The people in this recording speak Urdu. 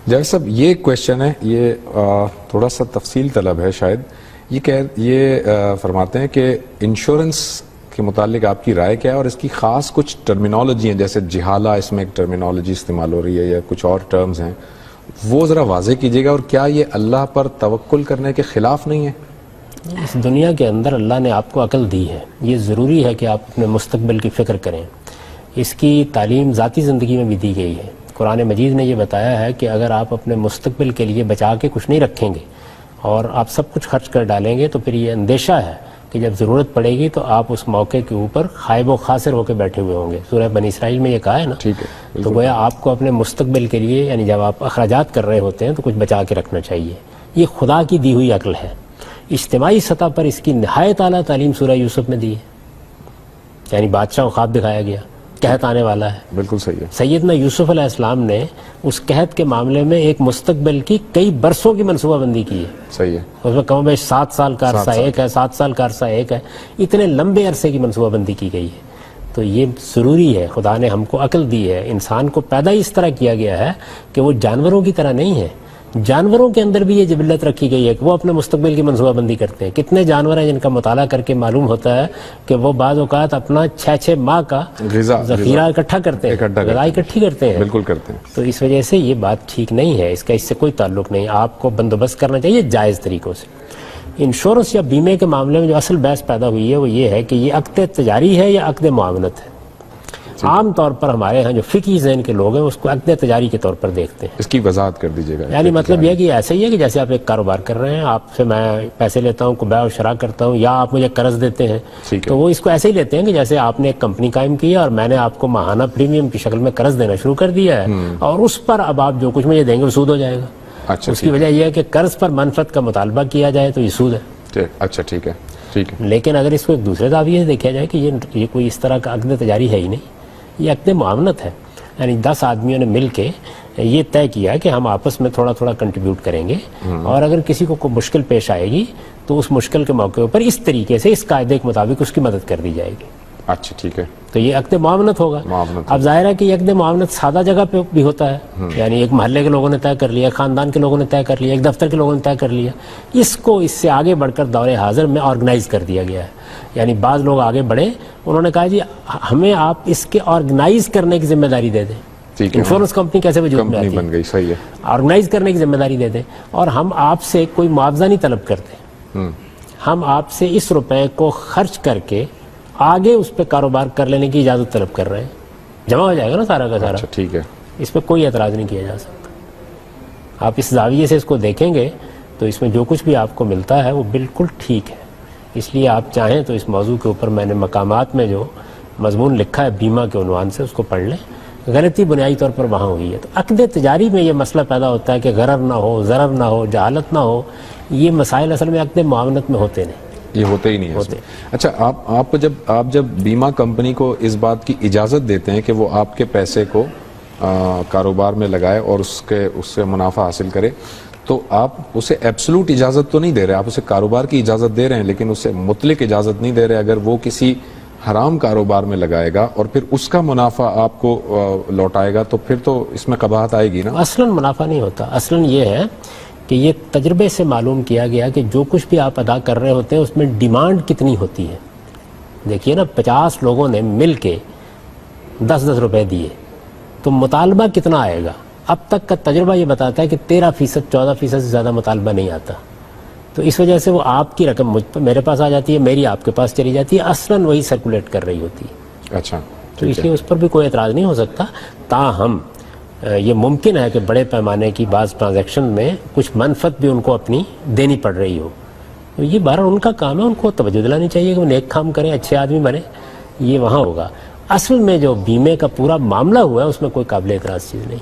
جاوید صاحب یہ کویشچن ہے، یہ تھوڑا سا تفصیل طلب ہے شاید. یہ فرماتے ہیں کہ انشورنس کے متعلق آپ کی رائے کیا ہے، اور اس کی خاص کچھ ٹرمینالوجی ہیں، جیسے جہالہ اس میں ایک ٹرمینالوجی استعمال ہو رہی ہے یا کچھ اور ٹرمز ہیں، وہ ذرا واضح کیجیے گا. اور کیا یہ اللہ پر توکل کرنے کے خلاف نہیں ہے؟ اس دنیا کے اندر اللہ نے آپ کو عقل دی ہے، یہ ضروری ہے کہ آپ اپنے مستقبل کی فکر کریں. اس کی تعلیم ذاتی زندگی میں بھی دی گئی ہے. قرآن مجید نے یہ بتایا ہے کہ اگر آپ اپنے مستقبل کے لیے بچا کے کچھ نہیں رکھیں گے اور آپ سب کچھ خرچ کر ڈالیں گے تو پھر یہ اندیشہ ہے کہ جب ضرورت پڑے گی تو آپ اس موقع کے اوپر خائب و خاسر ہو کے بیٹھے ہوئے ہوں گے. سورہ بنی اسرائیل میں یہ کہا ہے نا. ٹھیک ہے. تو گویا آپ کو اپنے مستقبل کے لیے، یعنی جب آپ اخراجات کر رہے ہوتے ہیں تو کچھ بچا کے رکھنا چاہیے. یہ خدا کی دی ہوئی عقل ہے. اجتماعی سطح پر اس کی نہایت اعلیٰ تعلیم سورہ یوسف میں دی ہے. یعنی بادشاہ کو خواب دکھایا گیا، قحط آنے والا ہے. بالکل صحیح ہے. سیدنا یوسف علیہ السلام نے اس قحط کے معاملے میں ایک مستقبل کی کئی برسوں کی منصوبہ بندی کی ہے. صحیح ہے. اس میں کم و بیش 7 سال کا عرصہ ایک ہے، 7 سال کا عرصہ ایک ہے. اتنے لمبے عرصے کی منصوبہ بندی کی گئی ہے. تو یہ ضروری ہے. خدا نے ہم کو عقل دی ہے. انسان کو پیدا اس طرح کیا گیا ہے کہ وہ جانوروں کی طرح نہیں ہے. جانوروں کے اندر بھی یہ جبلت رکھی گئی ہے کہ وہ اپنے مستقبل کی منصوبہ بندی کرتے ہیں. کتنے جانور ہیں جن کا مطالعہ کر کے معلوم ہوتا ہے کہ وہ بعض اوقات اپنا 6 ماہ کا ذخیرہ اکٹھا کرتے ہیں، غذا اکٹھی کرتے ہیں. بالکل کرتے ہیں. تو اس وجہ سے یہ بات ٹھیک نہیں ہے. اس کا اس سے کوئی تعلق نہیں. آپ کو بندوبست کرنا چاہیے جائز طریقوں سے. انشورنس یا بیمے کے معاملے میں جو اصل بحث پیدا ہوئی ہے وہ یہ ہے کہ یہ عقد تجاری ہے یا عقد معاونت ہے. عام طور پر ہمارے ہاں جو فقہی ذہن کے لوگ ہیں اس کو عقد تجاری کے طور پر دیکھتے ہیں. اس کی وضاحت کر دیجیے گا. یعنی مطلب یہ کہ ایسا ہی ہے کہ جیسے آپ ایک کاروبار کر رہے ہیں، آپ سے میں پیسے لیتا ہوں، بیع و شراء کرتا ہوں، یا آپ مجھے قرض دیتے ہیں، تو وہ اس کو ایسے ہی لیتے ہیں کہ جیسے آپ نے ایک کمپنی قائم کی ہے اور میں نے آپ کو ماہانہ پریمیم کی شکل میں قرض دینا شروع کر دیا ہے، اور اس پر اب آپ جو کچھ مجھے دیں گے وہ سود ہو جائے گا. اس کی وجہ یہ ہے کہ قرض پر منفعت کا مطالبہ کیا جائے تو یہ سود ہے. اچھا ٹھیک ہے. ٹھیک ہے. لیکن اگر اس کو ایک دوسرے زاویے سے دیکھا جائے کہ یہ کوئی اس طرح کا عقد تجاری ہے ہی نہیں، یہ عقد معاونت ہے. یعنی 10 آدمیوں نے مل کے یہ طے کیا کہ ہم آپس میں تھوڑا تھوڑا کنٹریبیوٹ کریں گے، اور اگر کسی کو کوئی مشکل پیش آئے گی تو اس مشکل کے موقع پر اس طریقے سے اس قاعدے کے مطابق اس کی مدد کر دی جائے گی. اچھا ٹھیک ہے. تو یہ عقد معاونت ہوگا. اب ظاہر ہے کہ یہ عقد معاونت سادہ جگہ پہ بھی ہوتا ہے. یعنی ایک محلے کے لوگوں نے طے کر لیا، خاندان کے لوگوں نے طے کر لیا، ایک دفتر کے لوگوں نے طے کر لیا. اس کو اس سے آگے بڑھ کر دور حاضر میں آرگنائز کر دیا گیا ہے. یعنی بعض لوگ آگے بڑھے، انہوں نے کہا جی ہمیں آپ اس کے آرگنائز کرنے کی ذمہ داری دے دیں. انشورنس کمپنی کیسے وجود میں آتی بن گئی. صحیح ہے. آرگنائز کرنے کی ذمہ داری دے دیں، اور ہم آپ سے کوئی معاوضہ نہیں طلب کرتے. ہم آپ سے اس روپے کو خرچ کر کے آگے اس پہ کاروبار کر لینے کی اجازت طلب کر رہے ہیں. جمع ہو جائے گا نا سارا کا سارا. ٹھیک ہے. اس پہ کوئی اعتراض نہیں کیا جا سکتا. آپ اس زاویے سے اس کو دیکھیں گے تو اس میں جو کچھ بھی آپ کو ملتا ہے وہ بالکل ٹھیک ہے. اس لیے آپ چاہیں تو اس موضوع کے اوپر میں نے مقامات میں جو مضمون لکھا ہے بیمہ کے عنوان سے اس کو پڑھ لیں. غلطی بنیادی طور پر وہاں ہوئی ہے. تو عقد تجاری میں یہ مسئلہ پیدا ہوتا ہے کہ غرر نہ ہو، ضرر نہ ہو، جہالت نہ ہو. یہ مسائل اصل میں عقد معاونت میں ہوتے نہیں. یہ ہوتے ہی نہیں ہے. اچھا آپ جب بیمہ کمپنی کو اس بات کی اجازت دیتے ہیں کہ وہ آپ کے پیسے کو کاروبار میں لگائے اور اس سے منافع حاصل کرے، تو آپ اسے ایبسلوٹ اجازت تو نہیں دے رہے. آپ اسے کاروبار کی اجازت دے رہے ہیں لیکن اسے مطلق اجازت نہیں دے رہے. اگر وہ کسی حرام کاروبار میں لگائے گا اور پھر اس کا منافع آپ کو لوٹائے گا تو پھر تو اس میں قباحت آئے گی نا. اصلاً منافع نہیں ہوتا. اصلاً یہ ہے کہ یہ تجربے سے معلوم کیا گیا کہ جو کچھ بھی آپ ادا کر رہے ہوتے ہیں اس میں ڈیمانڈ کتنی ہوتی ہے. دیکھیے نا، 50 لوگوں نے مل کے 10 روپے دیے تو مطالبہ کتنا آئے گا. اب تک کا تجربہ یہ بتاتا ہے کہ 13% 14% سے زیادہ مطالبہ نہیں آتا. تو اس وجہ سے وہ آپ کی رقم میرے پاس آ جاتی ہے، میری آپ کے پاس چلی جاتی ہے، اصلاً وہی سرکولیٹ کر رہی ہوتی ہے. اچھا. تو اس لیے اس پر بھی کوئی اعتراض نہیں ہو سکتا. تاہم یہ ممکن ہے کہ بڑے پیمانے کی بعض ٹرانزیکشن میں کچھ منفعت بھی ان کو اپنی دینی پڑ رہی ہو. یہ بہرحال ان کا کام ہے، ان کو توجہ دلانی چاہیے کہ وہ نیک کام کریں، اچھے آدمی بنے. یہ وہاں ہوگا. اصل میں جو بیمے کا پورا معاملہ ہوا ہے اس میں کوئی قابل اعتراض چیز نہیں.